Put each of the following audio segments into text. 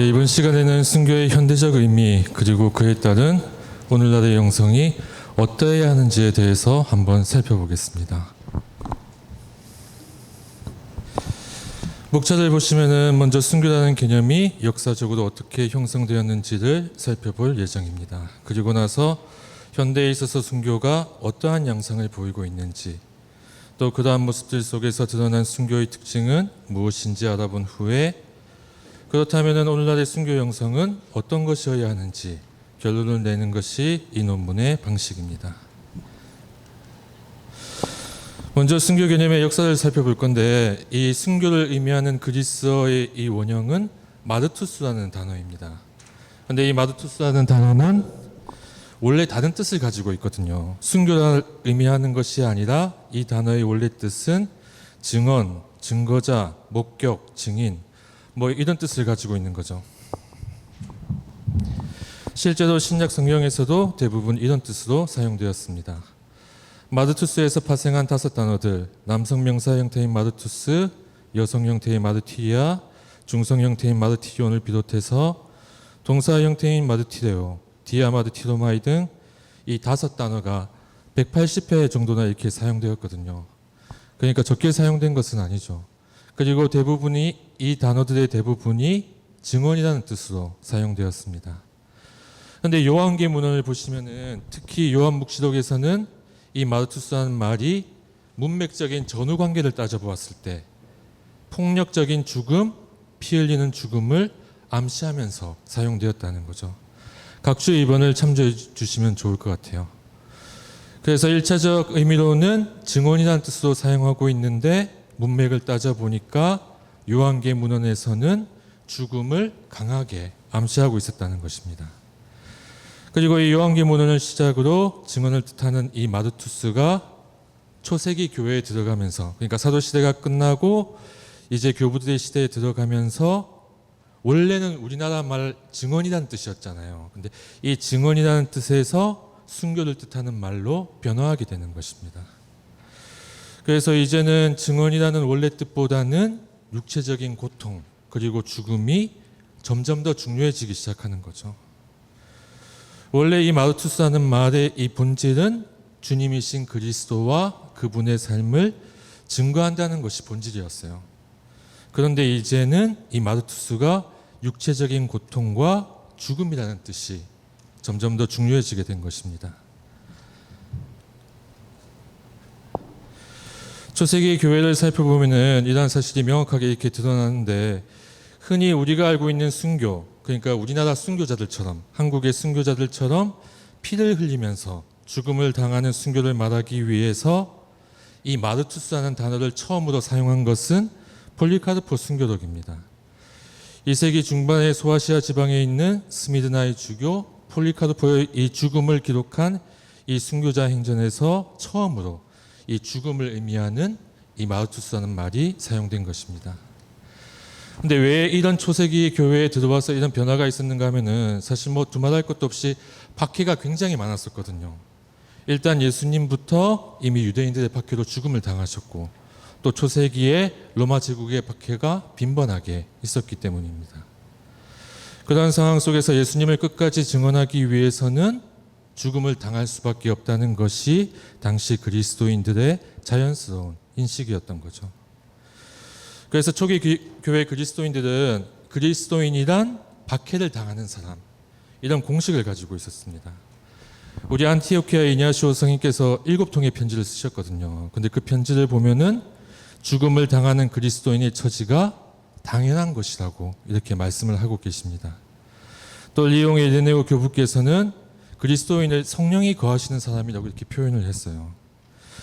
예, 이번 시간에는 순교의 현대적 의미 그리고 그에 따른 오늘날의 영성이 어떠해야 하는지에 대해서 한번 살펴보겠습니다. 목차를 보시면은 먼저 순교라는 개념이 역사적으로 어떻게 형성되었는지를 살펴볼 예정입니다. 그리고 나서 현대에 있어서 순교가 어떠한 양상을 보이고 있는지, 또 그러한 모습들 속에서 드러난 순교의 특징은 무엇인지 알아본 후에 그렇다면 오늘날의 순교 형성은 어떤 것이어야 하는지 결론을 내는 것이 이 논문의 방식입니다. 먼저 순교 개념의 역사를 살펴볼 건데, 이 순교를 의미하는 그리스어의 이 원형은 마르투스라는 단어입니다. 그런데 이 마르투스라는 단어는 원래 다른 뜻을 가지고 있거든요. 순교를 의미하는 것이 아니라 이 단어의 원래 뜻은 증언, 증거자, 목격, 증인 이런 뜻을 가지고 있는 거죠. 실제로 신약 성경에서도 대부분 이런 뜻으로 사용되었습니다. 마르투스에서 파생한 5단어들, 남성 명사 형태인 마르투스, 여성 형태의 마르티아, 중성 형태인 마르티온을 비롯해서 동사 형태인 마르티레오, 디아마르티로마이 등 이 5단어가 180회 정도나 이렇게 사용되었거든요. 그러니까 적게 사용된 것은 아니죠. 그리고 이 단어들의 대부분이 증언이라는 뜻으로 사용되었습니다. 그런데 요한계문헌을 보시면은 특히 요한묵시록에서는 이 마르투스라는 말이 문맥적인 전후 관계를 따져보았을 때 폭력적인 죽음, 피 흘리는 죽음을 암시하면서 사용되었다는 거죠. 각주 2번을 참조해 주시면 좋을 것 같아요. 그래서 1차적 의미로는 증언이라는 뜻으로 사용하고 있는데 문맥을 따져보니까 요한계문헌에서는 죽음을 강하게 암시하고 있었다는 것입니다. 그리고 이 요한계문헌을 시작으로 증언을 뜻하는 이 마르투스가 초세기 교회에 들어가면서, 그러니까 사도시대가 끝나고 이제 교부들의 시대에 들어가면서 원래는 우리나라 말 증언이라는 뜻이었잖아요. 근데 이 증언이라는 뜻에서 순교를 뜻하는 말로 변화하게 되는 것입니다. 그래서 이제는 증언이라는 원래 뜻보다는 육체적인 고통 그리고 죽음이 점점 더 중요해지기 시작하는 거죠. 원래 이 마르투스라는 말의 이 본질은 주님이신 그리스도와 그분의 삶을 증거한다는 것이 본질이었어요. 그런데 이제는 이 마르투스가 육체적인 고통과 죽음이라는 뜻이 점점 더 중요해지게 된 것입니다. 초세기 교회를 살펴보면은 이러한 사실이 명확하게 이렇게 드러나는데, 흔히 우리가 알고 있는 순교, 그러니까 우리나라 순교자들처럼, 한국의 순교자들처럼 피를 흘리면서 죽음을 당하는 순교를 말하기 위해서 이 마르투스라는 단어를 처음으로 사용한 것은 폴리카르포 순교록입니다. 2세기 중반에 소아시아 지방에 있는 스미르나의 주교 폴리카르포의 이 죽음을 기록한 이 순교자 행전에서 처음으로 이 죽음을 의미하는 이 마르투스라는 말이 사용된 것입니다. 근데 왜 이런 초세기 교회에 들어와서 이런 변화가 있었는가 하면은 사실 두말할 것도 없이 박해가 굉장히 많았었거든요. 일단 예수님부터 이미 유대인들의 박해로 죽음을 당하셨고, 또 초세기에 로마 제국의 박해가 빈번하게 있었기 때문입니다. 그런 상황 속에서 예수님을 끝까지 증언하기 위해서는 죽음을 당할 수밖에 없다는 것이 당시 그리스도인들의 자연스러운 인식이었던 거죠. 그래서 초기 교회 그리스도인들은 그리스도인이란 박해를 당하는 사람, 이런 공식을 가지고 있었습니다. 우리 안티오키아 이냐시오 성인께서 7통의 편지를 쓰셨거든요. 근데 그 편지를 보면은 죽음을 당하는 그리스도인의 처지가 당연한 것이라고 이렇게 말씀을 하고 계십니다. 또 리옹의 이레네오 교부께서는 그리스도인을 성령이 거하시는 사람이라고 이렇게 표현을 했어요.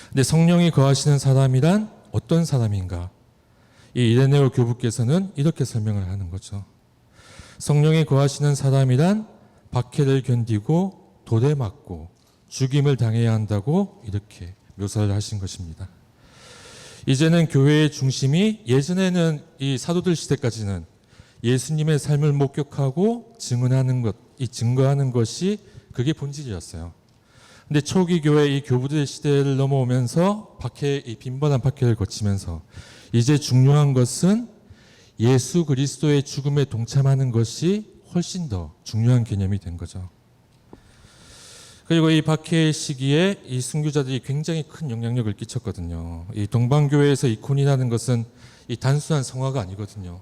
근데 성령이 거하시는 사람이란 어떤 사람인가? 이 이레네오 교부께서는 이렇게 설명을 하는 거죠. 성령이 거하시는 사람이란 박해를 견디고 돌에 맞고 죽임을 당해야 한다고 이렇게 묘사를 하신 것입니다. 이제는 교회의 중심이, 예전에는 이 사도들 시대까지는 예수님의 삶을 목격하고 증언하는 것, 이 증거하는 것이 그게 본질이었어요. 근데 초기 교회 이 교부들의 시대를 넘어오면서 이 빈번한 박해를 거치면서 이제 중요한 것은 예수 그리스도의 죽음에 동참하는 것이 훨씬 더 중요한 개념이 된 거죠. 그리고 이 박해의 시기에 이 순교자들이 굉장히 큰 영향력을 끼쳤거든요. 이 동방교회에서 이콘이라는 것은 이 단순한 성화가 아니거든요.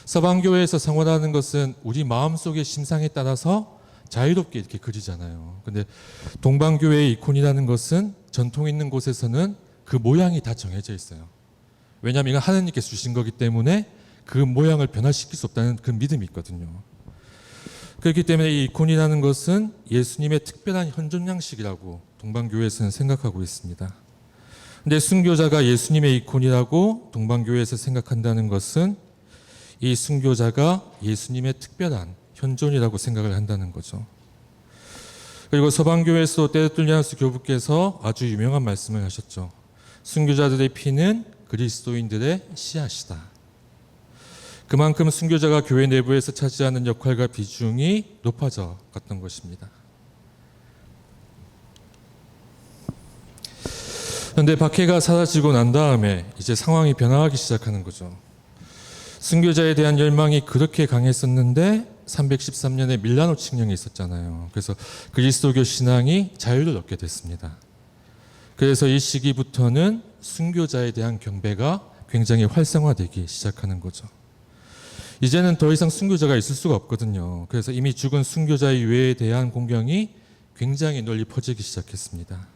서방교회에서 성화라는 것은 우리 마음속의 심상에 따라서 자유롭게 이렇게 그리잖아요. 근데 동방교회의 이콘이라는 것은 전통 있는 곳에서는 그 모양이 다 정해져 있어요. 왜냐하면 이건 하나님께서 주신 거기 때문에 그 모양을 변화시킬 수 없다는 그 믿음이 있거든요. 그렇기 때문에 이 이콘이라는 것은 예수님의 특별한 현존 양식이라고 동방교회에서는 생각하고 있습니다. 근데 순교자가 예수님의 이콘이라고 동방교회에서 생각한다는 것은 이 순교자가 예수님의 특별한 현존이라고 생각을 한다는 거죠. 그리고 서방교회에서 떼르툴리아누스 교부께서 아주 유명한 말씀을 하셨죠. 순교자들의 피는 그리스도인들의 씨앗이다. 그만큼 순교자가 교회 내부에서 차지하는 역할과 비중이 높아져 갔던 것입니다. 그런데 박해가 사라지고 난 다음에 이제 상황이 변화하기 시작하는 거죠. 순교자에 대한 열망이 그렇게 강했었는데 313년에 밀라노 칙령이 있었잖아요. 그래서 그리스도교 신앙이 자유를 얻게 됐습니다. 그래서 이 시기부터는 순교자에 대한 경배가 굉장히 활성화되기 시작하는 거죠. 이제는 더 이상 순교자가 있을 수가 없거든요. 그래서 이미 죽은 순교자의 유해에 대한 공경이 굉장히 널리 퍼지기 시작했습니다.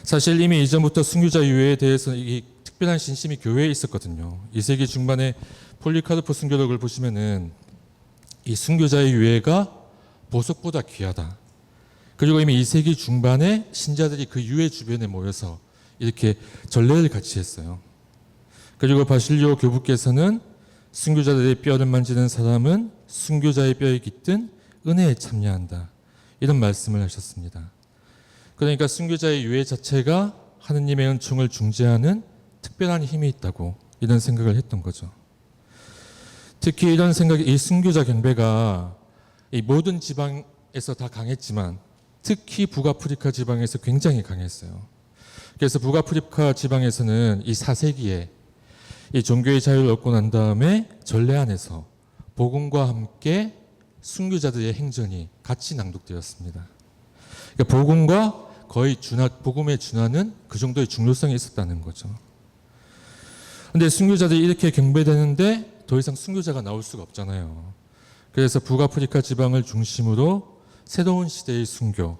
사실 이미 이전부터 순교자 유해에 대해서 이 특별한 신심이 교회에 있었거든요. 2세기 중반에 폴리카르포 순교록을 보시면은 이 순교자의 유해가 보석보다 귀하다. 그리고 이미 2세기 중반에 신자들이 그 유해 주변에 모여서 이렇게 전례를 같이 했어요. 그리고 바실리오 교부께서는 순교자들의 뼈를 만지는 사람은 순교자의 뼈에 깃든 은혜에 참여한다. 이런 말씀을 하셨습니다. 그러니까 순교자의 유해 자체가 하느님의 은총을 중재하는 특별한 힘이 있다고 이런 생각을 했던 거죠. 특히 이런 생각이 이 순교자 경배가 이 모든 지방에서 다 강했지만 특히 북아프리카 지방에서 굉장히 강했어요. 그래서 북아프리카 지방에서는 이 4세기에 이 종교의 자유를 얻고 난 다음에 전례 안에서 복음과 함께 순교자들의 행전이 같이 낭독되었습니다. 그러니까 복음과 거의 복음에 준하는 그 정도의 중요성이 있었다는 거죠. 그런데 순교자들이 이렇게 경배되는데 더 이상 순교자가 나올 수가 없잖아요. 그래서 북아프리카 지방을 중심으로 새로운 시대의 순교,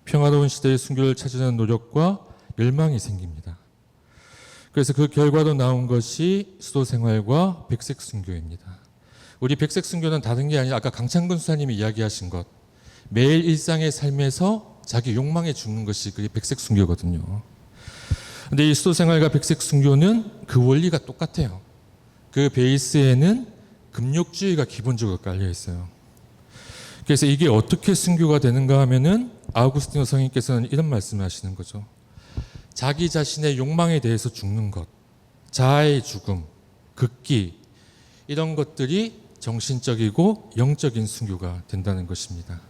평화로운 시대의 순교를 찾으려는 노력과 열망이 생깁니다. 그래서 그 결과로 나온 것이 수도생활과 백색순교입니다. 우리 백색순교는 다른 게 아니라 아까 강창근 수사님이 이야기하신 것, 매일 일상의 삶에서 자기 욕망에 죽는 것이 그게 백색순교거든요. 근데 이 수도생활과 백색순교는 그 원리가 똑같아요. 그 베이스에는 금욕주의가 기본적으로 깔려 있어요. 그래서 이게 어떻게 순교가 되는가 하면은 아우구스티노 성인께서는 이런 말씀을 하시는 거죠. 자기 자신의 욕망에 대해서 죽는 것, 자아의 죽음, 극기 이런 것들이 정신적이고 영적인 순교가 된다는 것입니다.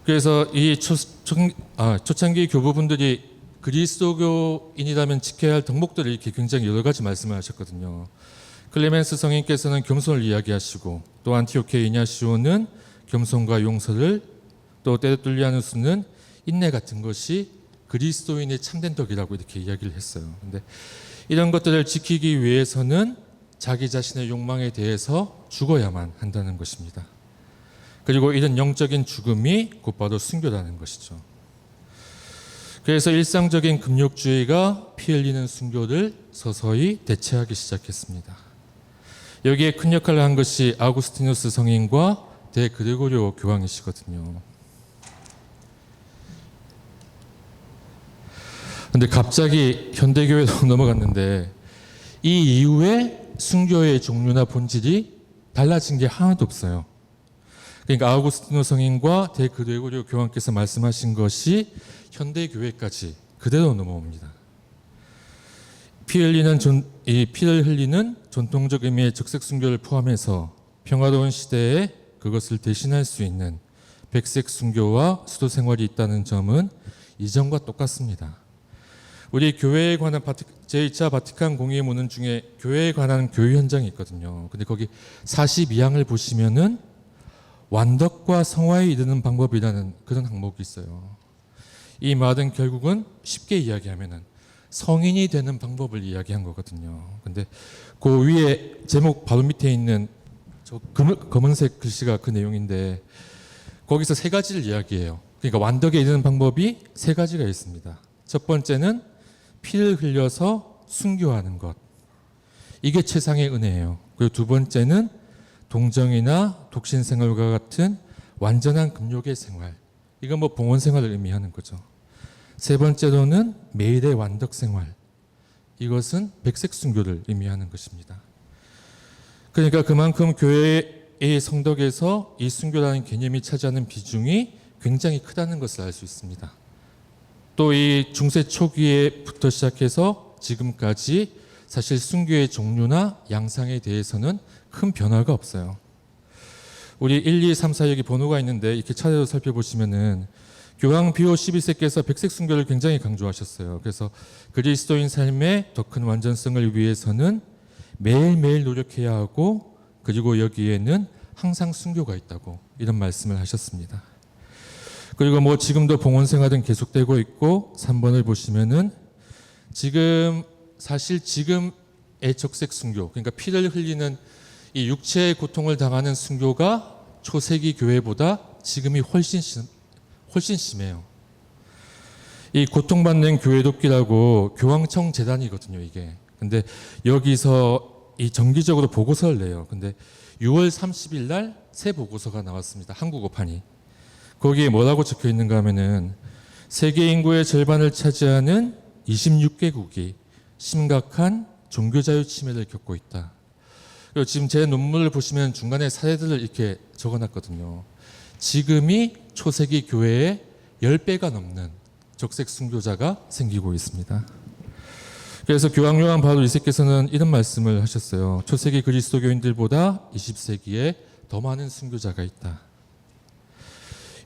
그래서 이 초창기 교부분들이 그리스도교인이라면 지켜야 할 덕목들을 이렇게 굉장히 여러 가지 말씀을 하셨거든요. 클레멘스 성인께서는 겸손을 이야기하시고 또 안티오케 이냐시오는 겸손과 용서를 또 떼르툴리아누스는 인내 같은 것이 그리스도인의 참된 덕이라고 이렇게 이야기를 했어요. 근데 이런 것들을 지키기 위해서는 자기 자신의 욕망에 대해서 죽어야만 한다는 것입니다. 그리고 이런 영적인 죽음이 곧바로 순교라는 것이죠. 그래서 일상적인 금욕주의가 피 흘리는 순교를 서서히 대체하기 시작했습니다. 여기에 큰 역할을 한 것이 아우구스티누스 성인과 대그레고리오 교황이시거든요. 근데 갑자기 현대교회로 넘어갔는데 이 이후에 순교의 종류나 본질이 달라진 게 하나도 없어요. 그러니까 아우구스티노 성인과 대그레고리오 교황께서 말씀하신 것이 현대교회까지 그대로 넘어옵니다. 피를 흘리는 전통적 의미의 적색 순교를 포함해서 평화로운 시대에 그것을 대신할 수 있는 백색 순교와 수도 생활이 있다는 점은 이전과 똑같습니다. 우리 교회에 관한 제2차 바티칸 공의문헌 중에 교회에 관한 교회 현장이 있거든요. 근데 거기 42항을 보시면은 완덕과 성화에 이르는 방법이라는 그런 항목이 있어요. 이 말은 결국은 쉽게 이야기하면은 성인이 되는 방법을 이야기한 거거든요. 근데 그 위에 제목 바로 밑에 있는 저 검은색 글씨가 그 내용인데 거기서 세 가지를 이야기해요. 그러니까 완덕에 이르는 방법이 세 가지가 있습니다. 첫 번째는 피를 흘려서 순교하는 것. 이게 최상의 은혜예요. 그리고 두 번째는 동정이나 독신 생활과 같은 완전한 금욕의 생활. 이건 뭐 봉헌 생활을 의미하는 거죠. 세 번째로는 매일의 완덕 생활. 이것은 백색 순교를 의미하는 것입니다. 그러니까 그만큼 교회의 성덕에서 이 순교라는 개념이 차지하는 비중이 굉장히 크다는 것을 알 수 있습니다. 또 이 중세 초기에부터 시작해서 지금까지 사실 순교의 종류나 양상에 대해서는 큰 변화가 없어요. 우리 1, 2, 3, 4 여기 번호가 있는데 이렇게 차례로 살펴보시면은 교황 비오 12세께서 백색 순교를 굉장히 강조하셨어요. 그래서 그리스도인 삶의 더 큰 완전성을 위해서는 매일매일 노력해야 하고 그리고 여기에는 항상 순교가 있다고 이런 말씀을 하셨습니다. 그리고 뭐 지금도 봉헌 생활은 계속되고 있고 3번을 보시면은 사실 지금의 적색 순교, 그러니까 피를 흘리는 이 육체의 고통을 당하는 순교가 초세기 교회보다 지금이 훨씬 심해요. 이 고통받는 교회 돕기라고 교황청 재단이거든요, 이게. 근데 여기서 이 정기적으로 보고서를 내요. 근데 6월 30일 날 새 보고서가 나왔습니다. 한국어판이. 거기에 뭐라고 적혀 있는가 하면은 세계 인구의 절반을 차지하는 26개국이 심각한 종교자유 침해를 겪고 있다. 그리고 지금 제 논문을 보시면 중간에 사례들을 이렇게 적어놨거든요. 지금이 초세기 교회의 10배가 넘는 적색 순교자가 생기고 있습니다. 그래서 교황 요한 바울 2세께서는 이런 말씀을 하셨어요. 초세기 그리스도교인들보다 20세기에 더 많은 순교자가 있다.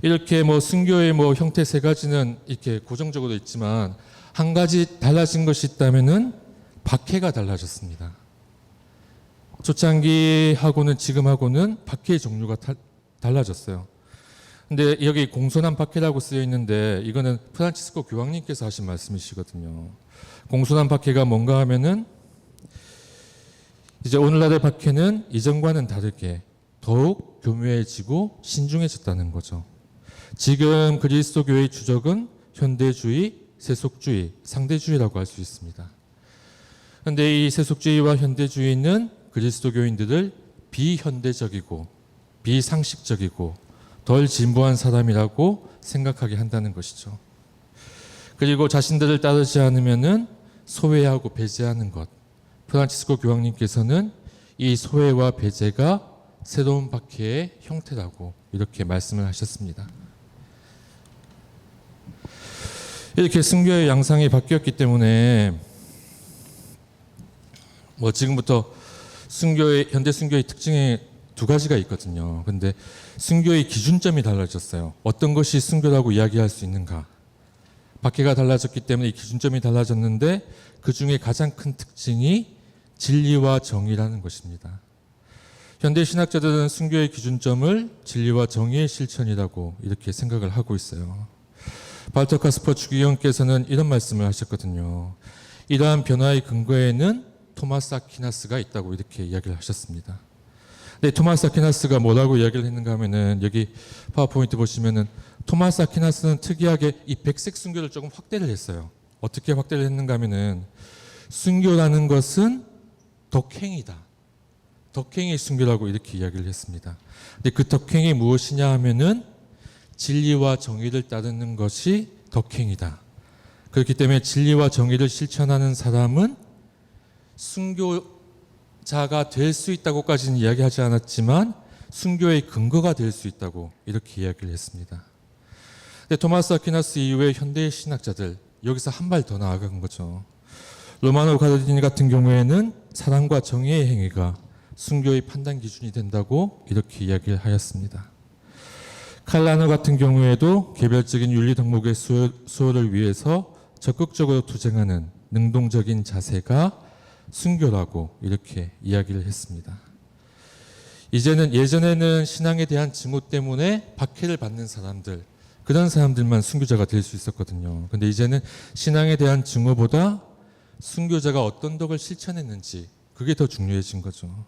이렇게 뭐 순교의 뭐 형태 세 가지는 이렇게 고정적으로 있지만 한 가지 달라진 것이 있다면은 박해가 달라졌습니다. 초창기하고는 지금하고는 박해의 종류가 달라졌어요. 근데 여기 공손한 박해라고 쓰여 있는데 이거는 프란치스코 교황님께서 하신 말씀이시거든요. 공손한 박해가 뭔가 하면은 이제 오늘날의 박해는 이전과는 다르게 더욱 교묘해지고 신중해졌다는 거죠. 지금 그리스도 교회의 주적은 현대주의, 세속주의, 상대주의라고 할 수 있습니다. 그런데 이 세속주의와 현대주의는 그리스도교인들을 비현대적이고 비상식적이고 덜 진보한 사람이라고 생각하게 한다는 것이죠. 그리고 자신들을 따르지 않으면은 소외하고 배제하는 것. 프란치스코 교황님께서는 이 소외와 배제가 새로운 박해의 형태라고 이렇게 말씀을 하셨습니다. 이렇게 순교의 양상이 바뀌었기 때문에 뭐 지금부터 현대 순교의 특징이 두 가지가 있거든요. 근데 순교의 기준점이 달라졌어요. 어떤 것이 순교라고 이야기할 수 있는가? 박해가 달라졌기 때문에 이 기준점이 달라졌는데 그 중에 가장 큰 특징이 진리와 정의라는 것입니다. 현대 신학자들은 순교의 기준점을 진리와 정의의 실천이라고 이렇게 생각을 하고 있어요. 발터 카스퍼 주기경께서는 이런 말씀을 하셨거든요. 이러한 변화의 근거에는 토마스 아퀴나스가 있다고 이렇게 이야기를 하셨습니다. 근데 토마스 아퀴나스가 뭐라고 이야기를 했는가 하면은 여기 파워포인트 보시면은 토마스 아퀴나스는 특이하게 이 백색 순교를 조금 확대를 했어요. 어떻게 확대를 했는가 하면은 순교라는 것은 덕행이다. 덕행의 순교라고 이렇게 이야기를 했습니다. 근데 그 덕행이 무엇이냐 하면은 진리와 정의를 따르는 것이 덕행이다. 그렇기 때문에 진리와 정의를 실천하는 사람은 순교자가 될 수 있다고까지는 이야기하지 않았지만 순교의 근거가 될 수 있다고 이렇게 이야기를 했습니다. 근데 토마스 아퀴나스 이후에 현대 신학자들 여기서 한 발 더 나아간 거죠. 로마노 가르디니 같은 경우에는 사랑과 정의의 행위가 순교의 판단 기준이 된다고 이렇게 이야기를 하였습니다. 칼라노 같은 경우에도 개별적인 윤리 덕목의 수호를 위해서 적극적으로 투쟁하는 능동적인 자세가 순교라고 이렇게 이야기를 했습니다. 예전에는 신앙에 대한 증오 때문에 박해를 받는 사람들, 그런 사람들만 순교자가 될 수 있었거든요. 근데 이제는 신앙에 대한 증오보다 순교자가 어떤 덕을 실천했는지, 그게 더 중요해진 거죠.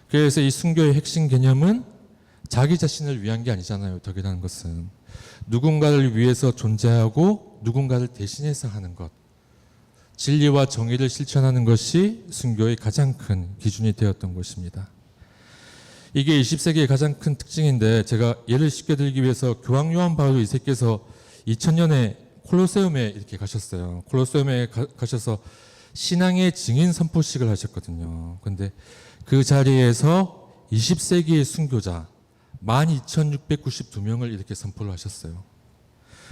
그래서 이 순교의 핵심 개념은 자기 자신을 위한 게 아니잖아요. 덕이라는 것은 누군가를 위해서 존재하고 누군가를 대신해서 하는 것, 진리와 정의를 실천하는 것이 순교의 가장 큰 기준이 되었던 것입니다. 이게 20세기의 가장 큰 특징인데, 제가 예를 쉽게 들기 위해서 교황 요한 바울 2세께서 2000년에 콜로세움에 이렇게 가셨어요. 콜로세움에 가셔서 신앙의 증인 선포식을 하셨거든요. 근데 그 자리에서 20세기의 순교자 12,692명을 이렇게 선포를 하셨어요.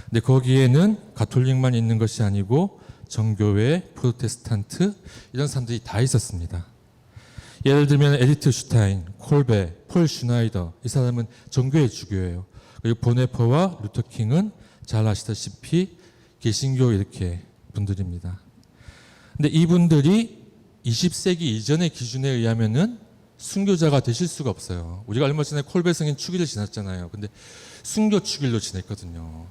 근데 거기에는 가톨릭만 있는 것이 아니고 정교회, 프로테스탄트 이런 사람들이 다 있었습니다. 예를 들면 에디트 슈타인, 콜베, 폴 슈나이더, 이 사람은 정교회 주교예요. 그리고 보네퍼와 루터킹은 잘 아시다시피 개신교 이렇게 분들입니다. 근데 이분들이 20세기 이전의 기준에 의하면은 순교자가 되실 수가 없어요. 우리가 얼마 전에 콜베 성인 축일을 지났잖아요. 근데 순교 축일로 지냈거든요.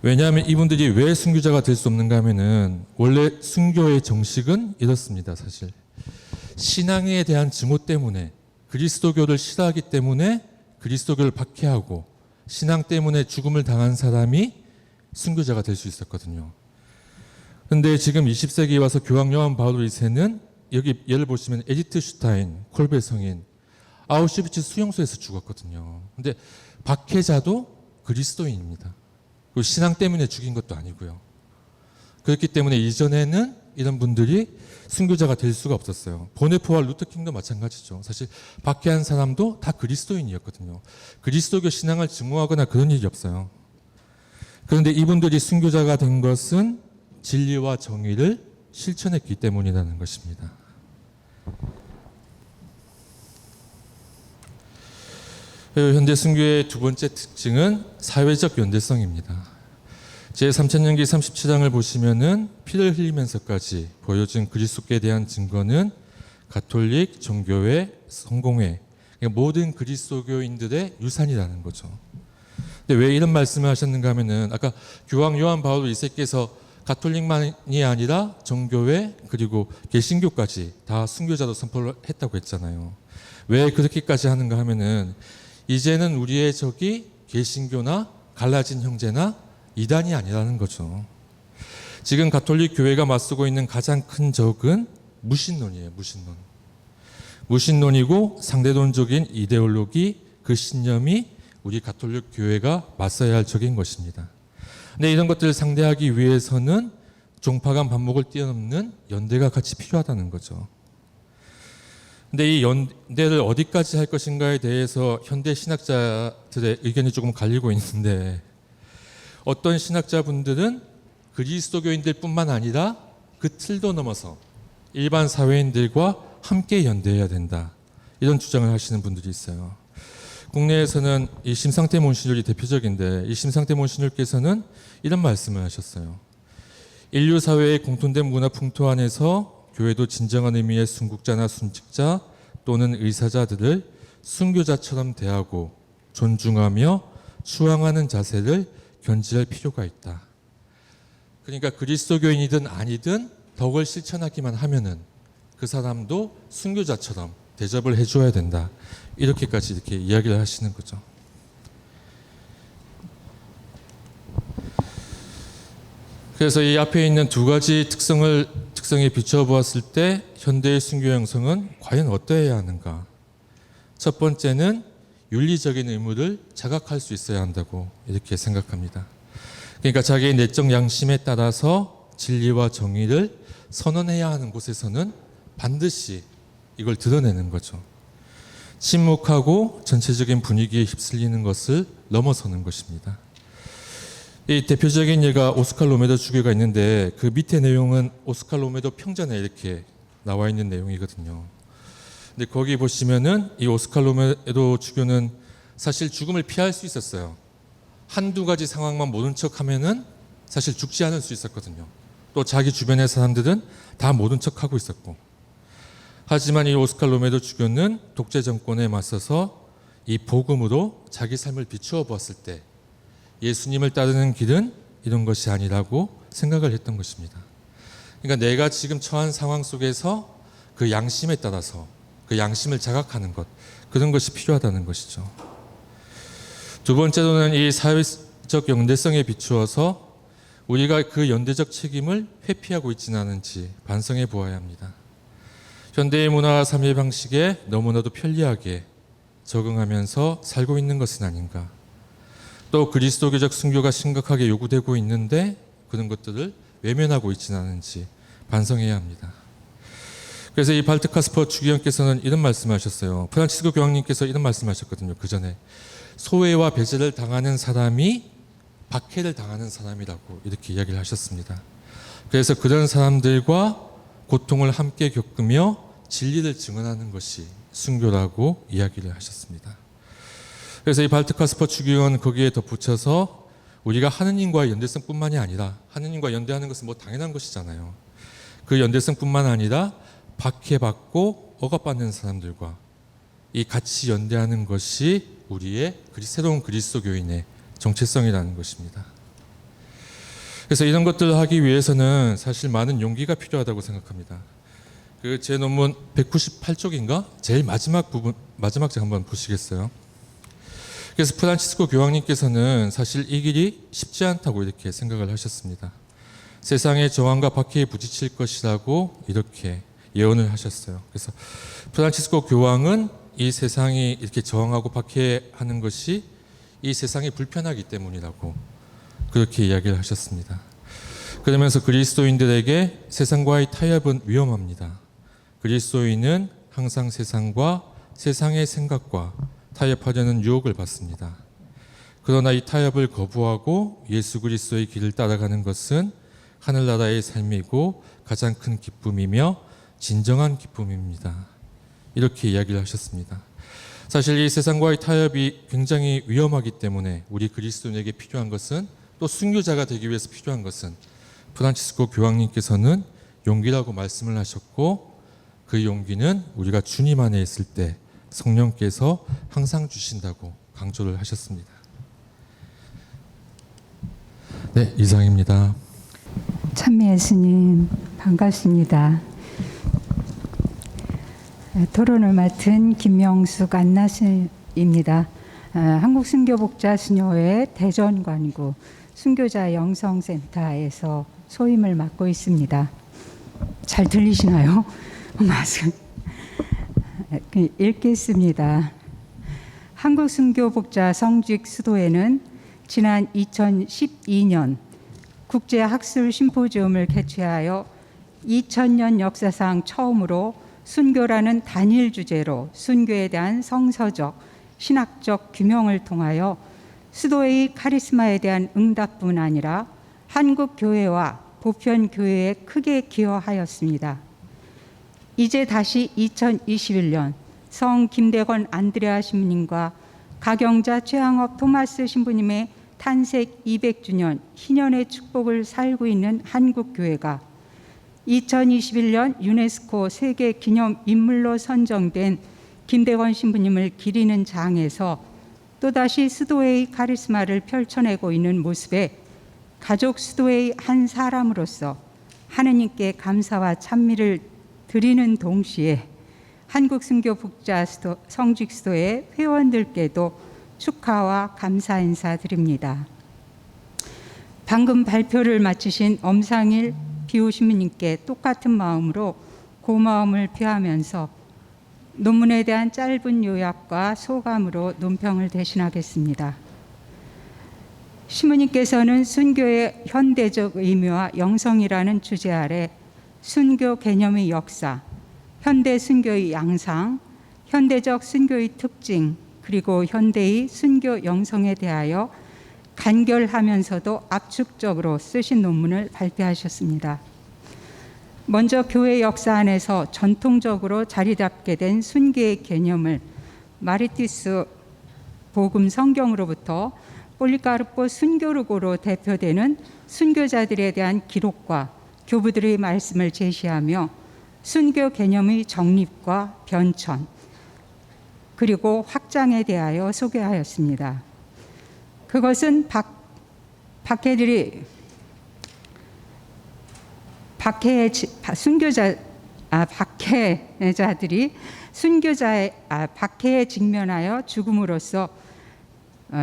왜냐하면 이분들이 왜 순교자가 될 수 없는가 하면은, 원래 순교의 정식은 이렇습니다. 사실 신앙에 대한 증오 때문에, 그리스도교를 싫어하기 때문에 그리스도교를 박해하고 신앙 때문에 죽음을 당한 사람이 순교자가 될 수 있었거든요. 그런데 지금 20세기에 와서 교황 요한 바울 2세는 여기 예를 보시면 에디트 슈타인, 콜베 성인, 아우슈비츠 수용소에서 죽었거든요. 근데 박해자도 그리스도인입니다. 그리고 신앙 때문에 죽인 것도 아니고요. 그렇기 때문에 이전에는 이런 분들이 순교자가 될 수가 없었어요. 보네포와 루터킹도 마찬가지죠. 사실 박해한 사람도 다 그리스도인이었거든요. 그리스도교 신앙을 증오하거나 그런 일이 없어요. 그런데 이분들이 순교자가 된 것은 진리와 정의를 실천했기 때문이라는 것입니다. 현대 순교의 두 번째 특징은 사회적 연대성입니다. 제3천년기 37장을 보시면은 피를 흘리면서까지 보여준 그리스도께 대한 증거는 가톨릭, 정교회, 성공회, 그러니까 모든 그리스도교인들의 유산이라는 거죠. 근데 왜 이런 말씀을 하셨는가 하면은, 아까 교황 요한 바울 2세께서 가톨릭만이 아니라 정교회 그리고 개신교까지 다 순교자로 선포를 했다고 했잖아요. 왜 그렇게까지 하는가 하면은, 이제는 우리의 적이 개신교나 갈라진 형제나 이단이 아니라는 거죠. 지금 가톨릭 교회가 맞서고 있는 가장 큰 적은 무신론이에요. 무신론이고 상대론적인 이데올로기, 그 신념이 우리 가톨릭 교회가 맞서야 할 적인 것입니다. 근데 이런 것들을 상대하기 위해서는 종파 간 반목을 뛰어넘는 연대가 같이 필요하다는 거죠. 근데 이 연대를 어디까지 할 것인가에 대해서 현대 신학자들의 의견이 조금 갈리고 있는데, 어떤 신학자분들은 그리스도교인들 뿐만 아니라 그 틀도 넘어서 일반 사회인들과 함께 연대해야 된다, 이런 주장을 하시는 분들이 있어요. 국내에서는 이 심상태 monsignor이 대표적인데, 이 심상태 monsignor께서는 이런 말씀을 하셨어요. 인류 사회의 공통된 문화 풍토 안에서 교회도 진정한 의미의 순국자나 순직자 또는 의사자들을 순교자처럼 대하고 존중하며 추앙하는 자세를 견지할 필요가 있다. 그러니까 그리스도교인이든 아니든 덕을 실천하기만 하면은 그 사람도 순교자처럼 대접을 해줘야 된다. 이렇게까지 이렇게 이야기를 하시는 거죠. 그래서 이 앞에 있는 두 가지 특성에 비추어 보았을 때 현대의 순교 형성은 과연 어떠해야 하는가? 첫 번째는 윤리적인 의무를 자각할 수 있어야 한다고 이렇게 생각합니다. 그러니까 자기의 내적 양심에 따라서 진리와 정의를 선언해야 하는 곳에서는 반드시 이걸 드러내는 거죠. 침묵하고 전체적인 분위기에 휩쓸리는 것을 넘어서는 것입니다. 이 대표적인 예가 오스칼 로메도 주교가 있는데, 그 밑에 내용은 오스칼 로메도 평전에 이렇게 나와 있는 내용이거든요. 근데 거기 보시면은 이 오스칼 로메도 주교는 사실 죽음을 피할 수 있었어요. 한두 가지 상황만 모른 척 하면은 사실 죽지 않을 수 있었거든요. 또 자기 주변의 사람들은 다 모른 척하고 있었고, 하지만 이 오스칼 로메도 주교는 독재 정권에 맞서서 이 복음으로 자기 삶을 비추어 보았을 때 예수님을 따르는 길은 이런 것이 아니라고 생각을 했던 것입니다. 그러니까 내가 지금 처한 상황 속에서 그 양심에 따라서 그 양심을 자각하는 것, 그런 것이 필요하다는 것이죠. 두 번째로는 이 사회적 연대성에 비추어서 우리가 그 연대적 책임을 회피하고 있지는 않은지 반성해 보아야 합니다. 현대의 문화와 삶의 방식에 너무나도 편리하게 적응하면서 살고 있는 것은 아닌가. 또 그리스도교적 순교가 심각하게 요구되고 있는데 그런 것들을 외면하고 있지는 않은지 반성해야 합니다. 그래서 이 발트카스퍼 주기원께서는 이런 말씀하셨어요. 프란치스코 교황님께서 이런 말씀하셨거든요. 그 전에 소외와 배제를 당하는 사람이 박해를 당하는 사람이라고 이렇게 이야기를 하셨습니다. 그래서 그런 사람들과 고통을 함께 겪으며 진리를 증언하는 것이 순교라고 이야기를 하셨습니다. 그래서 이 발트카스퍼 주기원 거기에 덧붙여서 우리가 하느님과의 연대성뿐만이 아니라, 하느님과 연대하는 것은 뭐 당연한 것이잖아요. 그 연대성뿐만 아니라 박해받고 억압받는 사람들과 이 같이 연대하는 것이 우리의 새로운 그리스도교인의 정체성이라는 것입니다. 그래서 이런 것들을 하기 위해서는 사실 많은 용기가 필요하다고 생각합니다. 그 제 논문 198쪽인가? 제일 마지막 부분, 마지막 장 한번 보시겠어요? 그래서 프란치스코 교황님께서는 사실 이 길이 쉽지 않다고 이렇게 생각을 하셨습니다. 세상의 저항과 박해에 부딪힐 것이라고 이렇게 예언을 하셨어요. 그래서 프란치스코 교황은 이 세상이 이렇게 저항하고 박해하는 것이 이 세상이 불편하기 때문이라고 그렇게 이야기를 하셨습니다. 그러면서 그리스도인들에게 세상과의 타협은 위험합니다. 그리스도인은 항상 세상과 세상의 생각과 타협하려는 유혹을 받습니다. 그러나 이 타협을 거부하고 예수 그리스도의 길을 따라가는 것은 하늘나라의 삶이고 가장 큰 기쁨이며 진정한 기쁨입니다. 이렇게 이야기를 하셨습니다. 사실 이 세상과의 타협이 굉장히 위험하기 때문에 우리 그리스도인에게 필요한 것은, 또 순교자가 되기 위해서 필요한 것은 프란치스코 교황님께서는 용기라고 말씀을 하셨고, 그 용기는 우리가 주님 안에 있을 때 성령께서 항상 주신다고 강조를 하셨습니다. 네, 이상입니다. 찬미 예수님 반갑습니다. 토론을 맡은 김명숙 안나스입니다. 한국순교복자수녀회 대전관구 순교자 영성센터에서 소임을 맡고 있습니다. 잘 들리시나요? 말씀 읽겠습니다. 한국순교복자 성직 수도회는 지난 2012년 국제학술 심포지움을 개최하여 2000년 역사상 처음으로 순교라는 단일 주제로 순교에 대한 성서적, 신학적 규명을 통하여 수도회의 카리스마에 대한 응답뿐 아니라 한국 교회와 보편 교회에 크게 기여하였습니다. 이제 다시 2021년 성 김대건 안드레아 신부님과 가경자 최항업 토마스 신부님의 탄색 200주년 희년의 축복을 살고 있는 한국 교회가 2021년 유네스코 세계 기념 인물로 선정된 김대건 신부님을 기리는 장에서 또다시 수도회의 카리스마를 펼쳐내고 있는 모습에 가족 수도회의 한 사람으로서 하느님께 감사와 찬미를 드리는 동시에 한국순교복자 성직수도회 회원들께도 축하와 감사 인사 드립니다. 방금 발표를 마치신 엄상일 비호신부님께 똑같은 마음으로 고마움을 표하면서 논문에 대한 짧은 요약과 소감으로 논평을 대신하겠습니다. 신부님께서는 순교의 현대적 의미와 영성이라는 주제 아래 순교 개념의 역사, 현대 순교의 양상, 현대적 순교의 특징, 그리고 현대의 순교 영성에 대하여 간결하면서도 압축적으로 쓰신 논문을 발표하셨습니다. 먼저 교회 역사 안에서 전통적으로 자리 잡게 된 순교의 개념을 마르티스 복음 성경으로부터 폴리카르포 순교르고로 대표되는 순교자들에 대한 기록과 교부들의 말씀을 제시하며 순교 개념의 정립과 변천 그리고 확장에 대하여 소개하였습니다. 그것은 박해에 직면하여 죽음으로써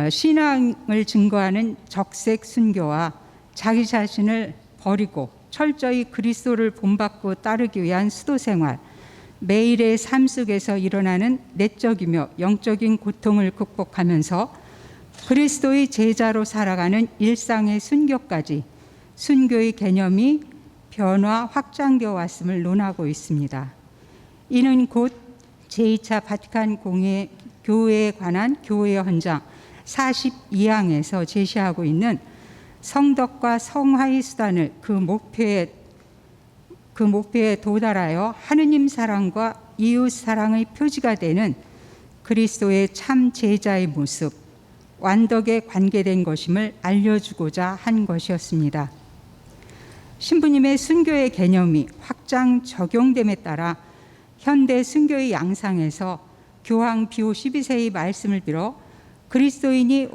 신앙을 증거하는 적색 순교와 자기 자신을 버리고 철저히 그리스도를 본받고 따르기 위한 수도 생활, 매일의 삶 속에서 일어나는 내적이며 영적인 고통을 극복하면서 그리스도의 제자로 살아가는 일상의 순교까지 순교의 개념이 변화 확장되어 왔음을 논하고 있습니다. 이는 곧 제2차 바티칸 교회에 관한 교회 헌장 42항에서 제시하고 있는 성덕과 성화의 수단을 그 목표에 도달하여 하느님 사랑과 이웃 사랑의 표지가 되는 그리스도의 참 제자의 모습, 완덕에 관계된 것임을 알려주고자 한 것이었습니다. 신부님의 순교의 개념이 확장 적용됨에 따라 현대 순교의 양상에서 교황 비오 12세의 말씀을 빌어 그리스도인이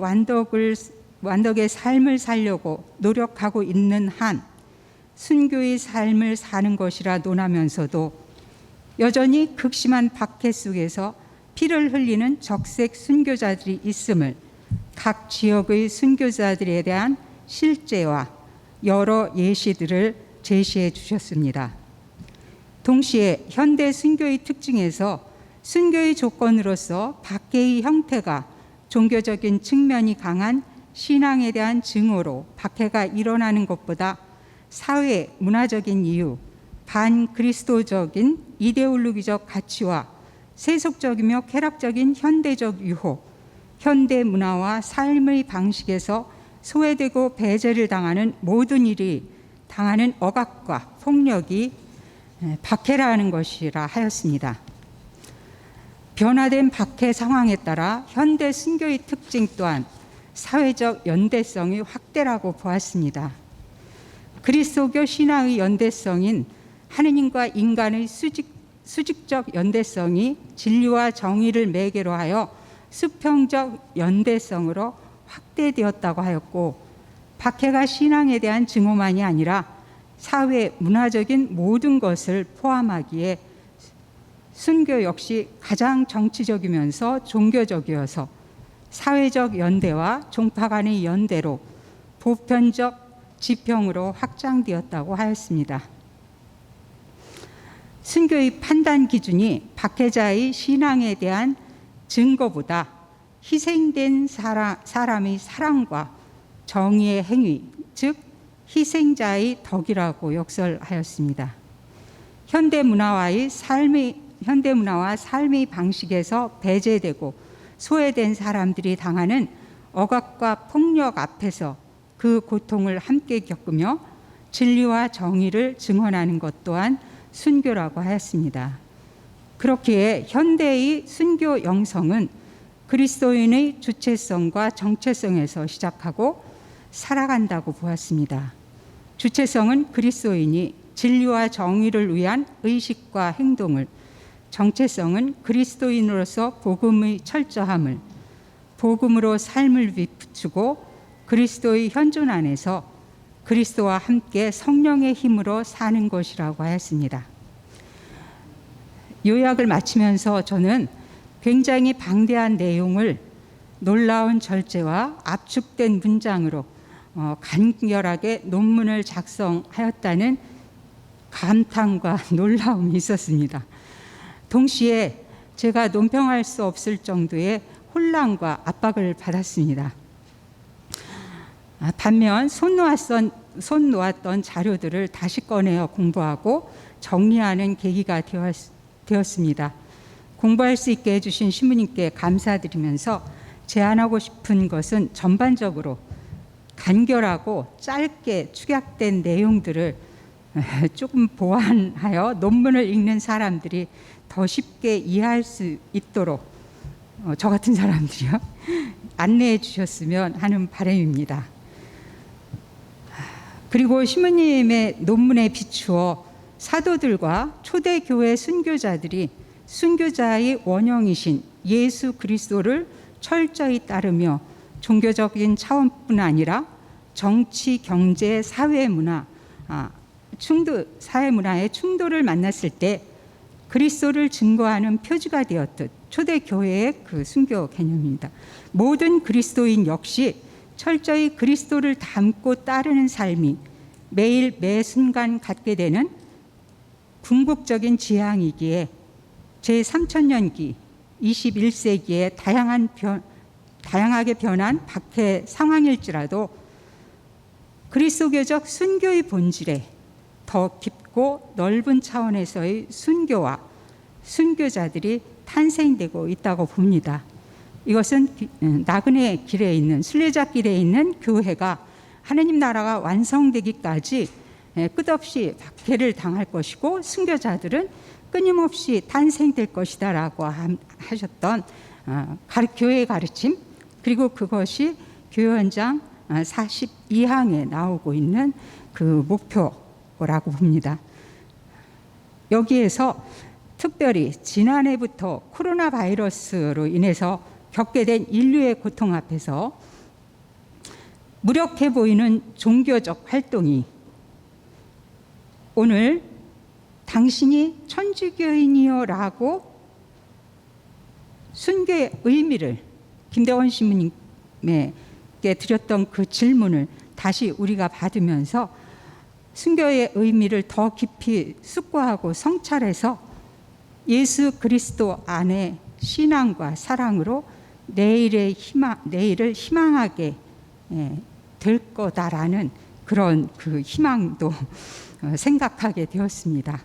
완덕의 삶을 살려고 노력하고 있는 한 순교의 삶을 사는 것이라 논하면서도 여전히 극심한 박해 속에서 피를 흘리는 적색 순교자들이 있음을 각 지역의 순교자들에 대한 실제와 여러 예시들을 제시해 주셨습니다. 동시에 현대 순교의 특징에서 순교의 조건으로서 박해의 형태가 종교적인 측면이 강한 신앙에 대한 증오로 박해가 일어나는 것보다 사회, 문화적인 이유, 반그리스도적인 이데올로기적 가치와 세속적이며 쾌락적인 현대적 유혹, 현대 문화와 삶의 방식에서 소외되고 배제를 당하는 모든 일이 당하는 억압과 폭력이 박해라는 것이라 하였습니다. 변화된 박해 상황에 따라 현대 순교의 특징 또한 사회적 연대성의 확대라고 보았습니다. 그리스도교 신앙의 연대성인 하느님과 인간의 수직적 연대성이 진리와 정의를 매개로 하여 수평적 연대성으로 확대되었다고 하였고, 박해가 신앙에 대한 증오만이 아니라 사회, 문화적인 모든 것을 포함하기에 순교 역시 가장 정치적이면서 종교적이어서 사회적 연대와 종파 간의 연대로 보편적 지평으로 확장되었다고 하였습니다. 순교의 판단 기준이 박해자의 신앙에 대한 증거보다 희생된 사람의 사랑과 정의의 행위, 즉 희생자의 덕이라고 역설하였습니다. 현대 문화와 삶의 방식에서 배제되고 소외된 사람들이 당하는 억압과 폭력 앞에서 그 고통을 함께 겪으며 진리와 정의를 증언하는 것 또한 순교라고 하였습니다. 그렇기에 현대의 순교 영성은 그리스도인의 주체성과 정체성에서 시작하고 살아간다고 보았습니다. 주체성은 그리스도인이 진리와 정의를 위한 의식과 행동을, 정체성은 그리스도인으로서 복음의 철저함을, 복음으로 삶을 비추고 그리스도의 현존 안에서 그리스도와 함께 성령의 힘으로 사는 것이라고 하였습니다. 요약을 마치면서 저는 굉장히 방대한 내용을 놀라운 절제와 압축된 문장으로 간결하게 논문을 작성하였다는 감탄과 놀라움이 있었습니다. 동시에 제가 논평할 수 없을 정도의 혼란과 압박을 받았습니다. 반면 손 놓았던 자료들을 다시 꺼내어 공부하고 정리하는 계기가 되었습니다. 공부할 수 있게 해주신 신부님께 감사드리면서 제안하고 싶은 것은 전반적으로 간결하고 짧게 축약된 내용들을 조금 보완하여 논문을 읽는 사람들이 더 쉽게 이해할 수 있도록 저 같은 사람들이요 안내해 주셨으면 하는 바람입니다. 그리고 신부님의 논문에 비추어 사도들과 초대교회 순교자들이 순교자의 원형이신 예수 그리스도를 철저히 따르며 종교적인 차원뿐 아니라 정치, 경제, 사회 문화의 충돌을 만났을 때 그리스도를 증거하는 표지가 되었듯 초대교회의 그 순교 개념입니다. 모든 그리스도인 역시 철저히 그리스도를 닮고 따르는 삶이 매일 매 순간 갖게 되는 궁극적인 지향이기에 제3천년기 21세기의 다양하게 변한 박해 상황일지라도 그리스도교적 순교의 본질에 더 깊고 넓은 차원에서의 순교와 순교자들이 탄생되고 있다고 봅니다. 이것은 나그네 길에 있는 순례자길에 있는 교회가 하느님 나라가 완성되기까지 끝없이 박해를 당할 것이고 순교자들은 끊임없이 탄생될 것이다라고 하셨던 교회의 가르침, 그리고 그것이 교회원장 42항에 나오고 있는 그 목표라고 봅니다. 여기에서 특별히 지난해부터 코로나 바이러스로 인해서 겪게 된 인류의 고통 앞에서 무력해 보이는 종교적 활동이 오늘 당신이 천주교인이요 라고 순교의 의미를 김대원 신부님께 드렸던 그 질문을 다시 우리가 받으면서 순교의 의미를 더 깊이 숙고하고 성찰해서 예수 그리스도 안에 신앙과 사랑으로 내일을 희망하게 될 거다라는 그런 그 희망도 생각하게 되었습니다.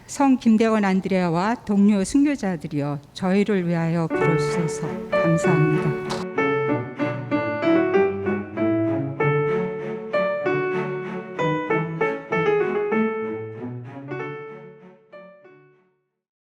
성 김대원 안드레아와 동료 순교자들이여 저희를 위하여 빌어주소서. 감사합니다.